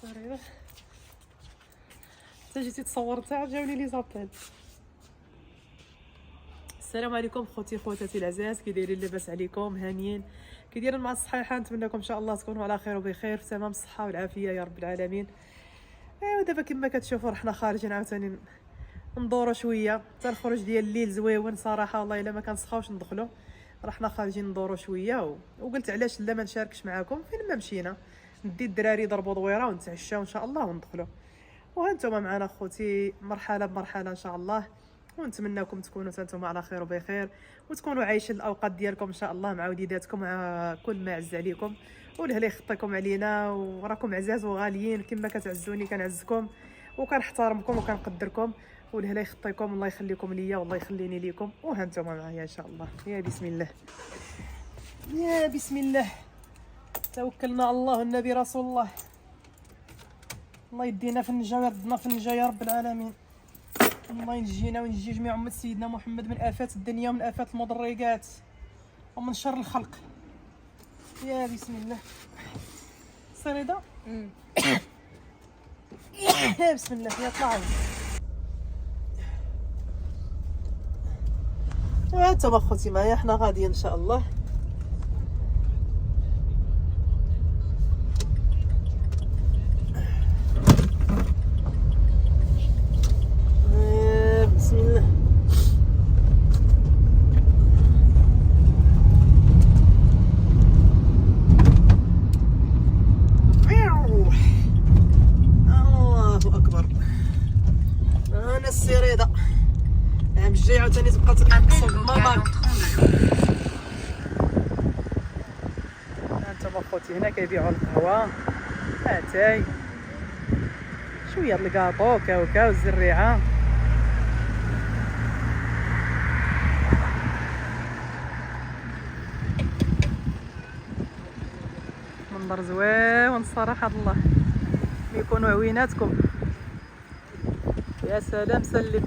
صغيرة حتى جيتي تصورتها جاوني لي زابيل. السلام عليكم خوتي خواتاتي العزاز، كي دايرين؟ لاباس عليكم؟ هانيين؟ كي دايرين مع الصحيحه؟ نتمنىكم ان شاء الله تكونوا على خير وبخير في تمام الصحه والعافيه يا رب العالمين. ايوا دابا كما كتشوفوا رحنا خارجين عاوتاني ندورو شويه حتى الخروج ديال الليل زويون صراحه، والله الا ما كنسخاوش ندخلوا. رحنا خارجين ندورو شويه وقلت علاش لا ما نشاركش معاكم فين ما مشينا، ندي الدراري يضربوا دويره ونتعشاو ان شاء الله وندخلوا. وهانتوما معنا خوتي مرحله بمرحله ان شاء الله، ونتمنىكم تكونوا نتوما على خير وبخير وتكونوا عايشين الاوقات ديالكم ان شاء الله مع وليداتكم مع كل ما عز عليكم، والهلا يخطيكم علينا وراكم عزاز وغاليين كما كتعزوني كنعزكم وكنحترمكم وكنقدركم، والهلا يخطيكم الله يخليكم ليا والله يخليني ليكم. وهانتوما معايا ان شاء الله. يا بسم الله يا بسم الله، توكلنا على الله والنبي رسول الله. الله يدينا في النجا ويردنا في النجا يا رب العالمين. الله ينجينا وينجي جميع أمة سيدنا محمد من آفات الدنيا ومن آفات المضرقات ومن شر الخلق. يا بسم الله. صريدة يا بسم الله يا طلعوا. وهانتوما خوتي معايا حنا غاديين ان شاء الله. بسم الله. الله اكبر. انا السريده العام الجاي عاوتاني تبقى تنقصوا بالماماك. هانتوما خوتي هنا كيبيعوا القهوه، اتاي شويه الكاطو كاوكاو الزريعه. منظر زوين الصراحه الله يكونوا عويناتكم. يا سلام سلم.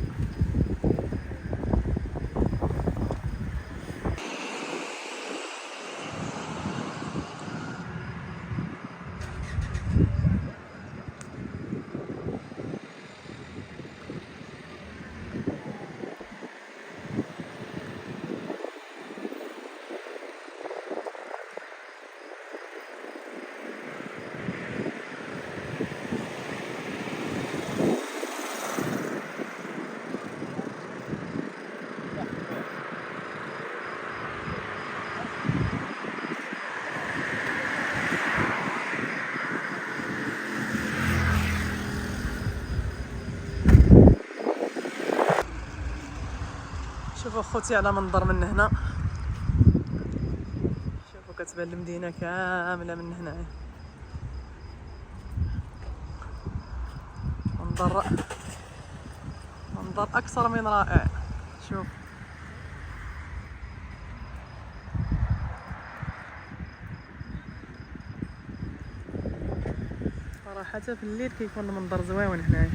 شوفوا خوتي على منظر من هنا، شوفوا كتبان المدينه كامله من هنا. منظر اكثر من رائع. شوف صراحه في الليل كيكون المنظر زوين هنا،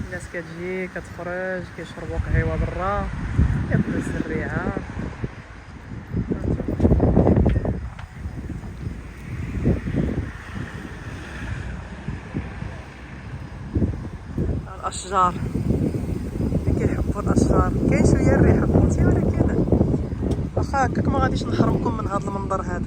الناس كتجي كتخرج كيشربوا قهوه برا ياكلوا الزريعه. الاشجار اللي كيحبوا الاشجار، كاين شويه الريحه خوتي ولكن واخا هكاك ما غاديش نحرمكم من هذا المنظر هذا.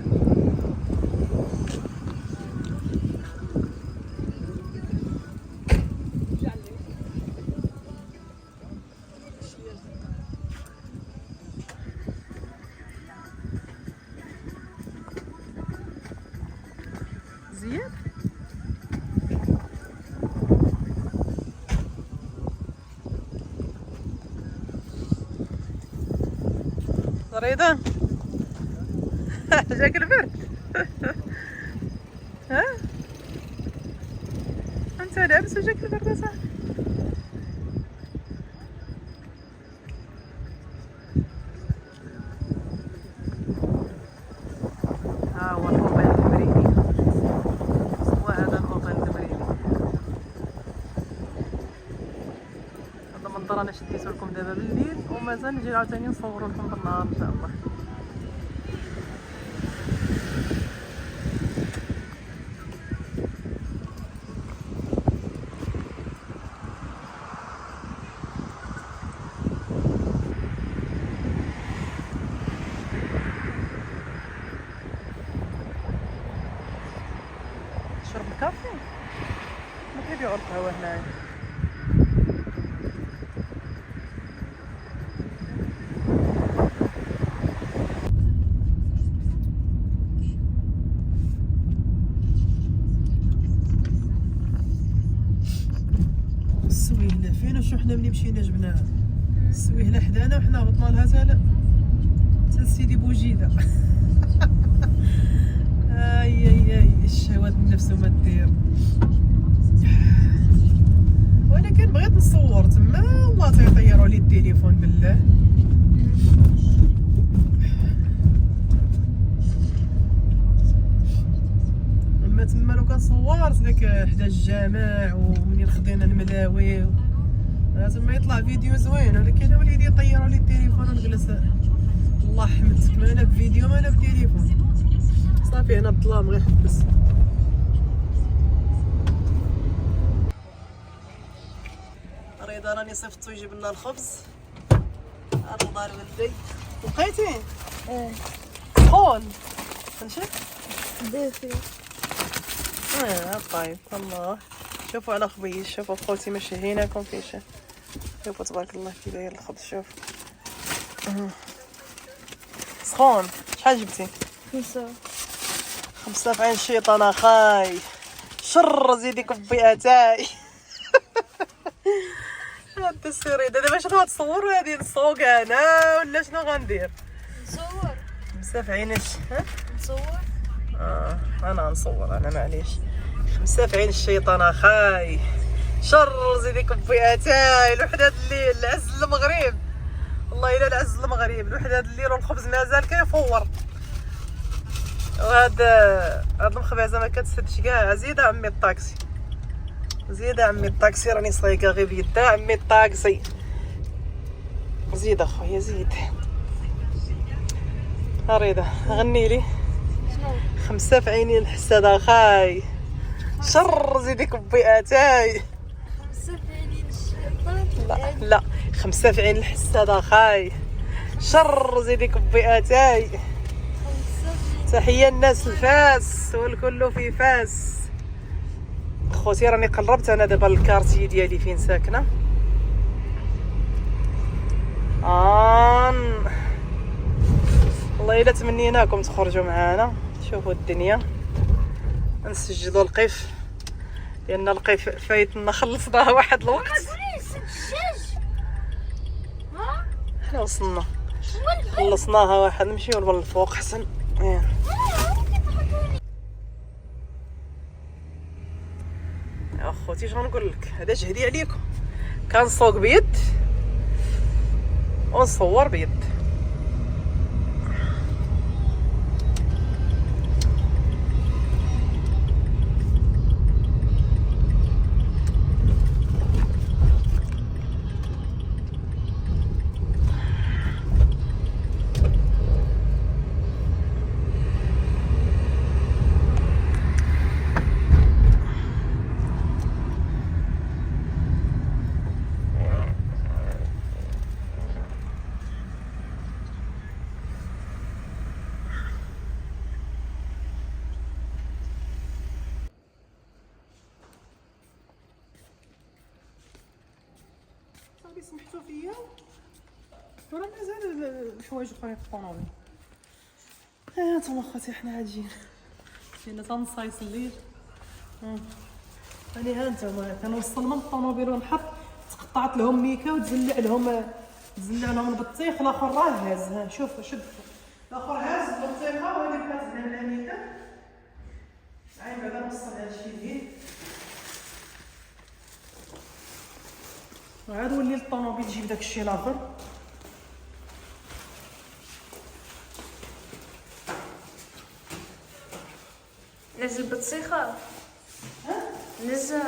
زياد فريدة جاك البرد ها انت لابس وجاك البرد صح؟ ها هو الموبايل التمريني، وهذا الموبايل التمريني. هذا المنظر انا شديته لكم دابا بالليل ومازال نجي عاوتاني نصورو لكم بالنهار ان شاء الله. هو هنايا. السويهله فين وشو حنا ملي مشينا جبناها. السويهله حدانا وحنا هبطنا لها تال سيدي بوجيده. اي الشهوات النفس وما دير. ولكن بغيت نصور تما والله تيطيروا لي التليفون بالله. اما تما لو كان صورت داك حدا الجامع ومنين خدينا الملاوي لازم ما يطلع فيديو زوين، ولكن وليدي يطيروا لي التليفون ونجلس. الله حمدتك، ما انا بفيديو ما انا بتليفون. صافي هنا الظلام غير حبس. رضا راني صيفطو يجيب لنا الخبز. هذا دار ولدي لقيتيه؟ ايه سخون نشوف. دافي. طيب الله. شوفوا على خبيز، شوفوا خوتي مشهيناكم في شيء. شوفوا تبارك الله كي داير الخبز. شوف سخون. شحال جبتي؟ 5 في عين الشيطان اخاي. شر زيدك بيئتاي. هاد السيري دابا شنو غتصور هادي نصوق انا ولا شنو غندير؟ نصور 5 في عين نصور. انا نصور انا معليش. 5 في عين الشيطان اخاي. شر زيدك بيئتاي. الوحده الليل العز المغرب، والله الا العز المغرب. الوحده الليل والخبز مازال كيفور. وهاد المخبزه ما كتسدش كاع. زيد عمي الطاكسي، زيد عمي الطاكسي، راني صايقه غير بيدا عمي الطاكسي. زيد اخويا زيد. رضا غني لي. شنو 5 في عيني الحساد اخاي. شر زيدك بيئتاي. 5 في عين الشيطان؟ لا 5 في عين الحساد اخاي. شر زيدك بيئتاي. تحية الناس الفاس والكل في فاس. خوتي راني قربت انا دابا الكارتي ديالي فين ساكنه. والله الا تمنيناكم تخرجوا معانا شوفوا الدنيا. نسجلوا القيف لان القيف فايتنا، خلصناه واحد الوقت. حنا وصلنا خلصناها واحد. نمشيو للفوق احسن. يا اخوتي شنو نقول لك، هذا جهدي عليكم. كنصوق بيد ونصور بيد. صافي سمحتوا فيا وراه مازال الحوايج اخرين في الطونوبيل. نتوما خوتي حنا عاجين جينا تنصايص الليل. راني ها نتوما كنوصل من الطونوبيل ونحط. تقطعت لهم ميكا وتزلع لهم البطيخ. الاخر راه هاز. ها شوف شد الاخر هاز البطيخه وهذه بقات هنا ميكا. عين بعدا نوصل هذا الشيء ديال وعاد ولي الطوموبيل تجيب داك الشيء الاخر. نزل بطيخة. نزل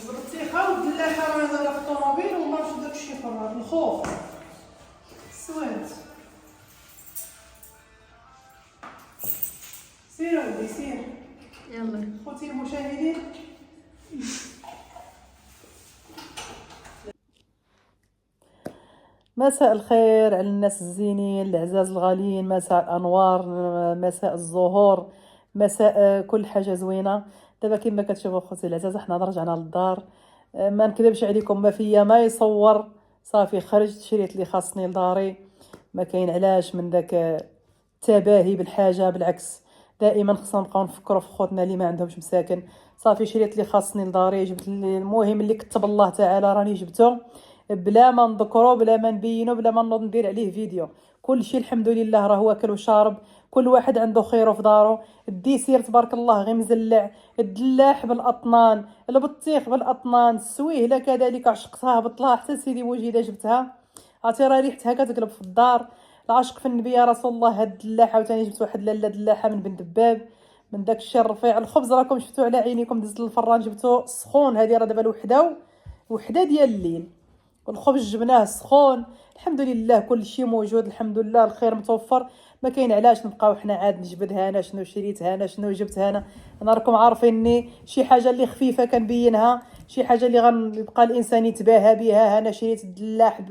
البطيخه والدلاحه راه زاده في الطوموبيل وما عرفتش داك الشيء اخر. الخوف سويت. سير ولدي سير. يلا خوتي المشاهدين مساء الخير على الناس الزينين العزاز الغاليين. مساء الانوار، مساء الزهور، مساء كل حاجه زوينه. دابا كما كتشوفوا خوتي العزاز حنا رجعنا للدار. ما نكذبش عليكم، ما فيا ما يصور. صافي خرجت شريت اللي خاصني لداري، ما كاين علاش من داك التباهي بالحاجه، بالعكس دائما خصنا نبقاو نفكروا في خوتنا اللي ما عندهمش مساكن. صافي شريت اللي خاصني لداري، جبت المهم اللي كتب الله تعالى راني جبته، بلا ما نذكرو بلا ما نبينو بلا ما نوض ندير عليه فيديو. كل شيء الحمد لله راه واكل وشارب، كل واحد عنده خيره في دارو. الديسير تبارك الله غير مزلع، الدلاح بالاطنان، البطيخ بالاطنان، السويهله كذلك عشقتها هبطلها حتى سيدي وجيده جبتها. عرفتي راه ريحتها كتقلب في الدار. العشق في النبي يا رسول الله. هاد الدلاحه عاوتاني جبت واحد لاله دلاحه من بن دباب، من داك الشيء الرفيع. الخبز راكم شفتوا على عينيكم، دزت للفران جبتو سخون. هذه راه دابا وحده ديال الليل، والخبز جبناه سخون. الحمد لله كل شيء موجود، الحمد لله الخير متوفر. ما كاين علاش نبقاو حنا عاد نجبدها انا شنو شريتها انا شنو جبتها انا راكم عارفيني شي حاجه اللي خفيفه كنبينها، شي حاجه اللي غنبقى الانسان يتباهى بها. انا شريت الدلاح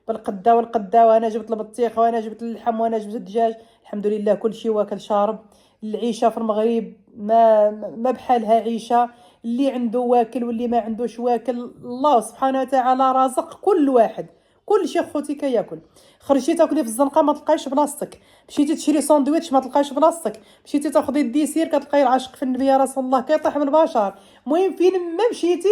بالقده والقده، وانا جبت البطيخ، وانا جبت اللحم، وانا جبت الدجاج. الحمد لله كل شيء واكل شارب. العيشه في المغرب ما بحالها عيشه. اللي عنده واكل واللي ما عندوش واكل. الله سبحانه وتعالى رازق كل واحد كل شيء. خوتي كياكل. خرجتي تاكلي في الزنقه ما تلقايش بلاصتك، مشيتي تشري ساندويتش ما تلقايش بلاصتك، مشيتي تاخذي الديسير كتلقاي العشق في النبي يا رسول الله كيطيح بالبشر. المهم فين ما مشيتي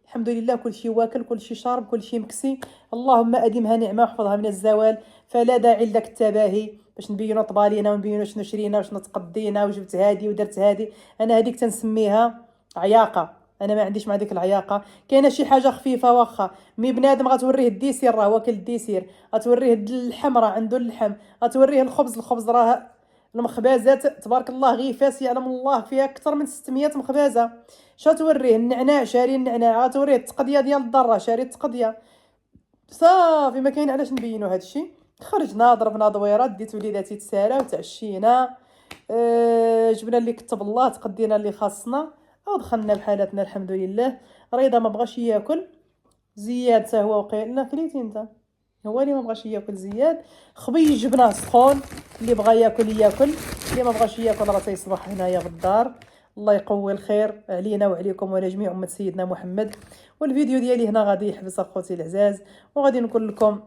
الحمد لله كل شيء واكل، كل شيء شارب، كل شيء مكسي. اللهم ادمها نعمه واحفظها من الزوال. فلا داعي لذاك التباهي باش نبينوا طبالينا ونبينوا شنو شرينا وشنو تقدينا وجبت هادي ودرت هادي. انا هذيك تنسميها عياقه. انا ما عنديش مع ديك العياقه. كاينه شي حاجه خفيفه واخا مي بنادم غتوريه الديسير راه واكل الديسير، غتوريه اللحم راه عنده اللحم، غتوريه الخبز راه المخبازات تبارك الله غيفاس يعلم الله فيها اكثر من 600 مخبازه. شا توريه النعناع شاري النعناع، غتوريه التقديه ديال الضره شاري التقديه. صافي ما كاين علاش نبينوا هادشي. خرجنا ضربنا دويرات، ديت وليداتي تسالى وتعشينا. جبنا اللي كتب الله، تقدينا اللي خاصنا ودخلنا بحالتنا الحمد لله. رضا ما بغاش ياكل، زياد حتى هو وقيلنا كليتي انت، هو اللي ما بغاش ياكل زياد. خبيز جبناه سخون، اللي بغى ياكل ياكل، اللي ما بغاش ياكل راه تيصبح هنايا في الدار. الله يقوي الخير علينا وعليكم وعلى جميع امه سيدنا محمد. والفيديو ديالي هنا غادي يحبس اخوتي العزاز، وغادي نقول لكم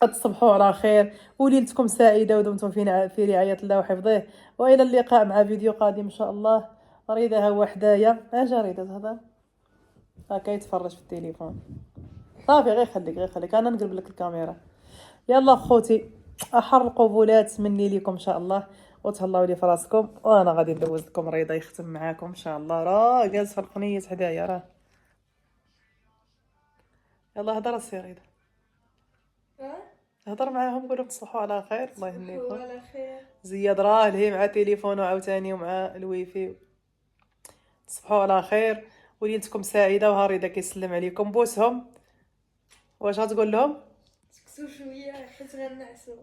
تصبحوا على خير وليلتكم سعيده ودمتم في رعايه الله وحفظه. والى اللقاء مع فيديو قادم ان شاء الله. رضا ها هو حدايا، اجا رضا هذا هاكا يتفرج في التليفون. صافي غير خليك انا نقلب لك الكاميرا. يلا خوتي احر القبولات مني ليكم ان شاء الله، وتهلاو لي في راسكم. وانا غادي ندوز لكم رضا يختم معاكم ان شاء الله. راه جالس في القنيه حدايا راه. يلا هضر السي رضا، هضر معاهم قول لهم تصبحوا على خير. الله يهنيكم. على خير. زياد راه لهي مع تليفونه عاوتاني ومع الويفي. تصبحوا على خير وليلتكم سعيده. وها رضا كيسلم عليكم، بوسهم. واش غتقول لهم؟ سكتوا شويه حيت غنعسوا.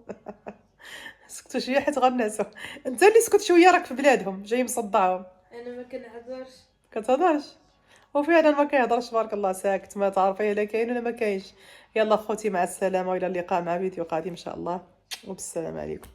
سكتوا شويه حيت غنعسوا. انت اللي سكت شويه، راك في بلادهم جاي مصدعهم. انا ما كنهضرش. كتهضرش وفعلا ما كيهضرش تبارك الله، ساكت ما تعرفيه الا كاين ولا ما كاينش. يلا خوتي مع السلامه والى اللقاء مع فيديو قادم ان شاء الله، وبالسلام عليكم.